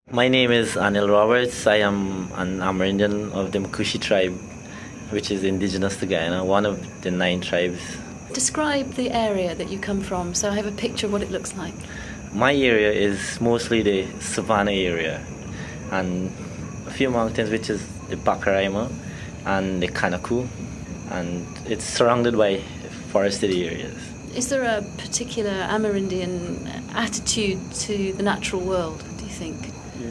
My name is Anil Roberts. I am an Amerindian of the Makushi tribe, which is indigenous to Guyana, one of the 9 tribes. Describe the area that you come from so I have a picture of what it looks like. My area is mostly the savanna area and a few mountains, which is the Pakaraima and the Kanaku, and it's surrounded by forested areas. Is there a particular Amerindian attitude to the natural world, do you think?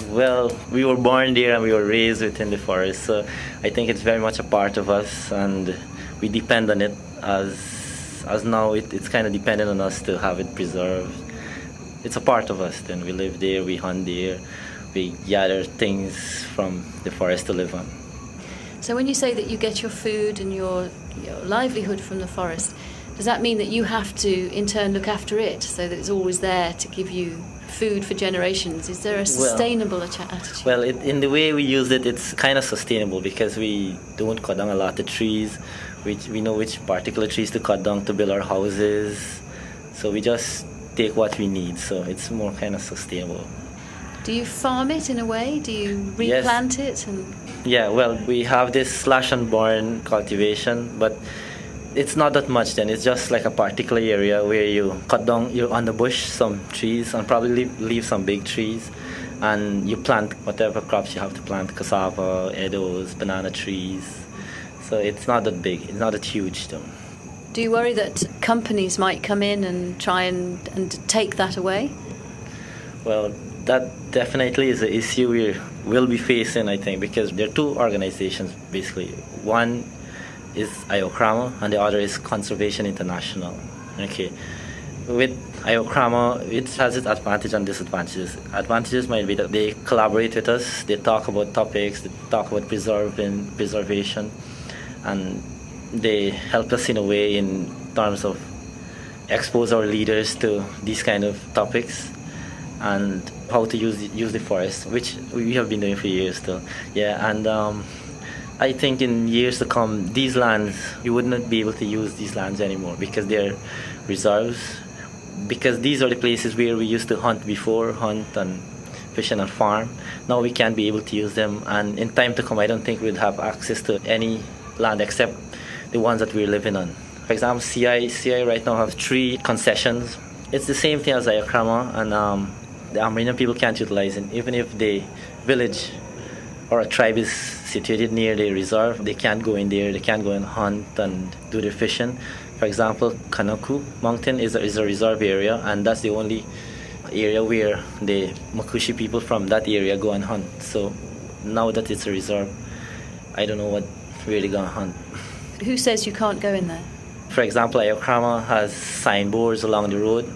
Well, we were born there and we were raised within the forest, so I think it's very much a part of us, and we depend on it as now it's kind of dependent on us to have it preserved. It's a part of us. Then we live there, we hunt there, we gather things from the forest to live on. So when you say that you get your food and your livelihood from the forest, does that mean that you have to in turn look after it so that it's always there to give you food for generations? Is there a sustainable attitude? Well, in the way we use it, it's kind of sustainable because we don't cut down a lot of trees. We know which particular trees to cut down to build our houses. So we just take what we need. So it's more kind of sustainable. Do you farm it in a way? Do you replant it? Yeah, well, we have this slash and burn cultivation, but it's not that much then. It's just like a particular area where you cut down, you underbush some trees and probably leave some big trees, and you plant whatever crops you have to plant, cassava, edos, banana trees. So it's not that big, it's not that huge though. Do you worry that companies might come in and try and take that away? Well, that definitely is an issue we will be facing, I think, because there are 2 organizations basically. One is IOCRAMA and the other is Conservation International. Okay, with IOCRAMA, it has its advantages and disadvantages. Advantages might be that they collaborate with us, they talk about topics, they talk about preservation, and they help us in a way in terms of expose our leaders to these kind of topics and how to use the forest, which we have been doing for years still. Yeah, and I think in years to come, these lands, you would not be able to use these lands anymore because they're reserves. Because these are the places where we used to hunt before, hunt and fish and farm. Now we can't be able to use them, and in time to come, I don't think we'd have access to any land except the ones that we're living on. For example, CI right now have 3 concessions. It's the same thing as Ayakrama, and the Amerindian people can't utilize it. Even if the village or a tribe is situated near the reserve, they can't go in there, they can't go and hunt and do their fishing. For example, Kanaku Mountain is a reserve area, and that's the only area where the Makushi people from that area go and hunt. So now that it's a reserve, I don't know what where they're gonna hunt. Who says you can't go in there? For example, Ayakrama has signboards along the road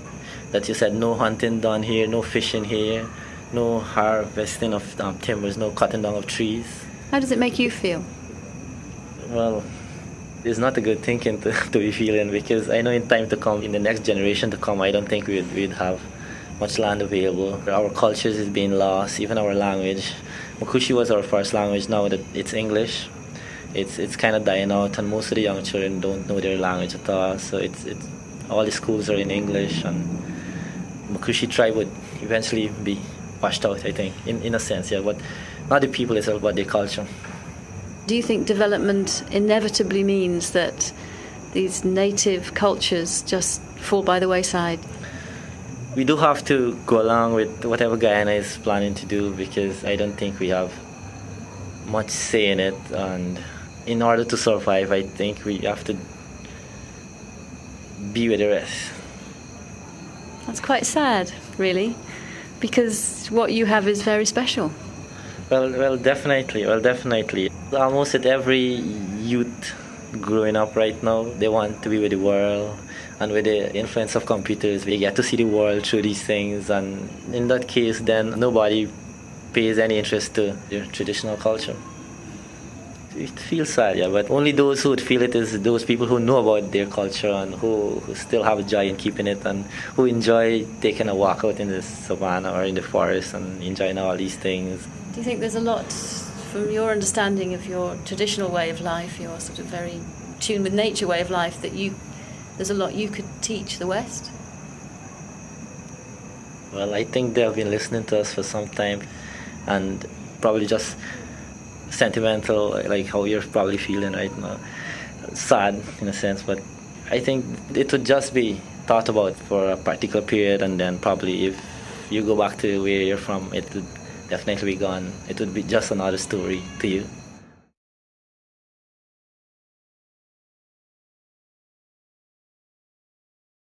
that you said no hunting done here, no fishing here, no harvesting of timbers, no cutting down of trees. How does it make you feel? Well, it's not a good thinking to be feeling, because I know in time to come, in the next generation to come, I don't think we'd have much land available. Our cultures is being lost, even our language. Makushi was our first language. Now that it's English, it's kind of dying out, and most of the young children don't know their language at all. So it's all the schools are in English, and Makushi tribe would eventually be washed out, I think, in a sense, yeah. But not the people itself, but the culture. Do you think development inevitably means that these native cultures just fall by the wayside? We do have to go along with whatever Guyana is planning to do, because I don't think we have much say in it. And in order to survive, I think we have to be with the rest. That's quite sad, really, because what you have is very special. Well, definitely. Almost at every youth growing up right now, they want to be with the world, and with the influence of computers, we get to see the world through these things. And in that case, then nobody pays any interest to their traditional culture. It feels sad, yeah, but only those who would feel it is those people who know about their culture and who still have a joy in keeping it, and who enjoy taking a walk out in the savannah or in the forest and enjoying all these things. Do you think there's a lot, from your understanding of your traditional way of life, your sort of very tuned with nature way of life, that there's a lot you could teach the West? Well, I think they've been listening to us for some time. and probably just sentimental, like how you're probably feeling right now. Sad in a sense, but I think it would just be thought about for a particular period, and then probably if you go back to where you're from, it would definitely be gone. It would be just another story to you.